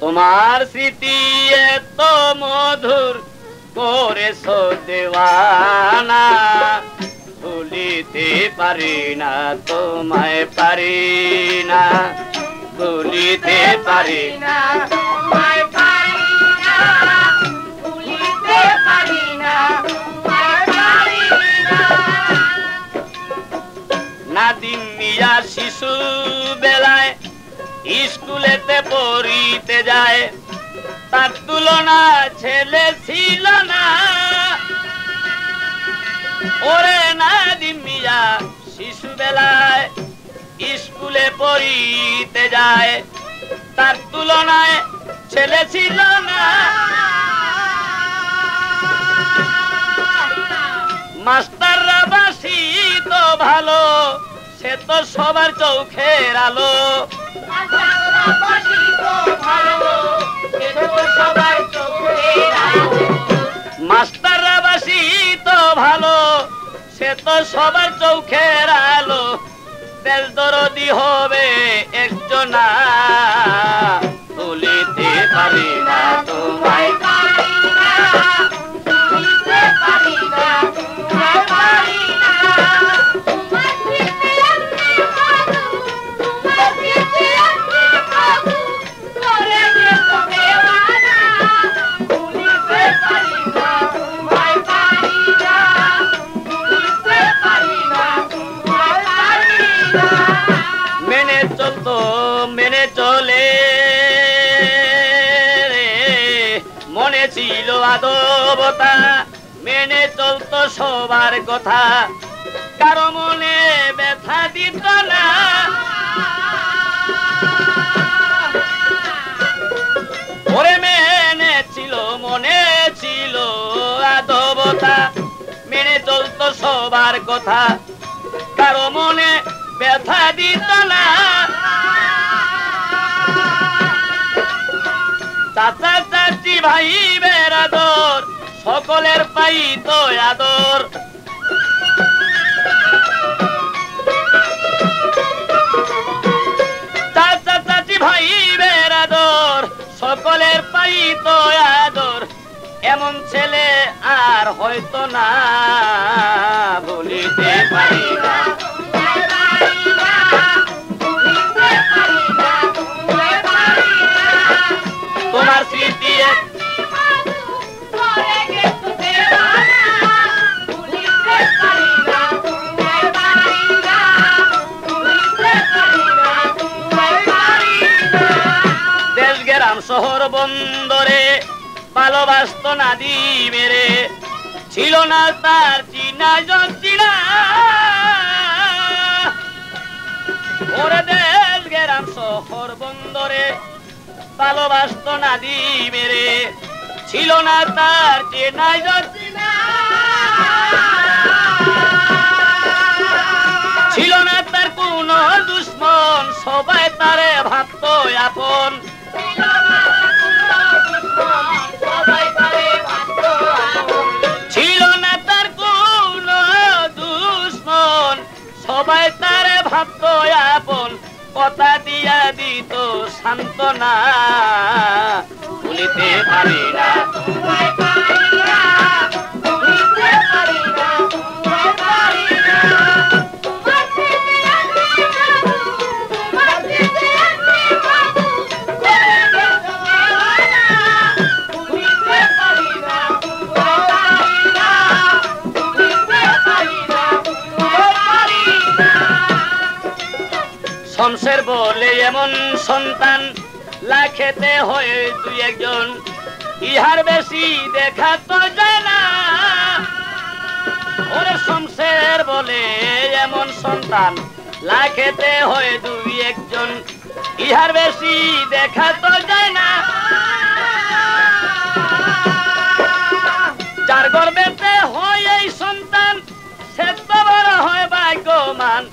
তোমার স্মৃতি এত মধুর করেছো দেওয়ানা, ভুলিতে পারি না তোমায়, পারি না ভুলিতে পারি না তোমায়, পারি না ভুলিতে পারি না তোমায়, পারি না। নাদিম মিয়া শিশু বেলায় স্কুলেতে পড়িতে যায়, তার তুলনা ছেলে ছিল না। ওরে নাদিম মিয়া শিশু বেলায় স্কুলে পড়িতে যায়, তার তুলনায় ছেলে ছিল না। মাস্টাররা বাসি তো ভালো, সে তো সবার চোখের আলো। মাস্টাররা বাসি তো ভালো, সে তো সবার চোখের আলো। দেশ দরদি হবে একজনা, ভুলিতে পারি না তোমায়, পারি না ভুলিতে পারি না তোমায়, পারি না। মেনে চলে মনে ছিল আদবতা, মেনে চলতো সবার কথা, কারো মনে ব্যথা দিত না। ওরে মেনে ছিল মনে ছিল আদবতা, মেনে চলতো সবার কথা, কারো মনে ব্যথা দিত না। চাচা চাচি ভাই বেরাদর সকলের পাইত আদর। চাচা চাচি ভাই বেরাদর সকলের পাইত আদর। এমন ছেলে আর হয়তো না, ভুলিতে পারি না। তোমার স্মৃতি দেশ গ্রাম শহর বন্দরে ভালোবাসত নাদিমেরে, ছিল না তার চিনা জচিনা। ওরে দেশ গ্রাম শহর বন্দরে ভালোবাসত নাদিমেরে, ছিল না তার চেনা জচিনা। ছিল না তার কোন দুশ্মন, সবাই তারে ভাবত আপন। ছিল না তার কোন দুশ্মন, সবাই তারে ভাবত আপন। কথা দিয়া দিত সান্ত্বনা, ভুলিতে পারি না তোমায়, পারি না ভুলিতে পারি না তোমায়, পারি না। তোমার স্মৃতি আমি বাবু, তোমার স্মৃতি আমি বাবু, করে গেছো দেওয়ানা, ভুলিতে পারি না তোমায়, পারি না ভুলিতে পারি না তোমায়, পারি না। শমশের বলে এমন সন্তান লাখেতে হয়ে দুই একজন, ইহার বেশি দেখা তো যায় না। ওরে শমশের বলে এমন সন্তান লাখেতে হয়ে দুই একজন, ইহার বেশি দেখা তো যায় না। যার গর্বেতে হয় এই সন্তান, সে তো বড় হয় ভাগ্যবান।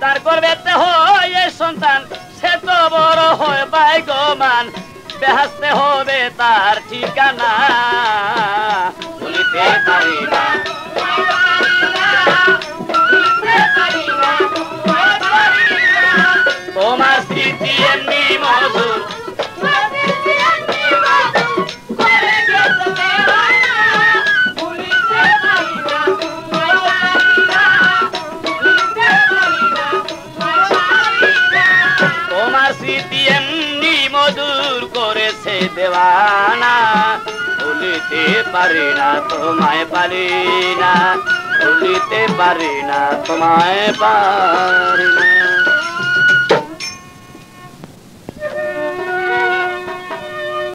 তার গর্বেতে হয় এই সন্তান, সে তো বড় হয় ভাগ্যবান। বেহেশতে হবে তার ঠিকানা, ভুলিতে পারি না। দেওয়ানা ভুলিতে পারি না তোমায় পারি না ভুলিতে পারি না তোমায় পারি না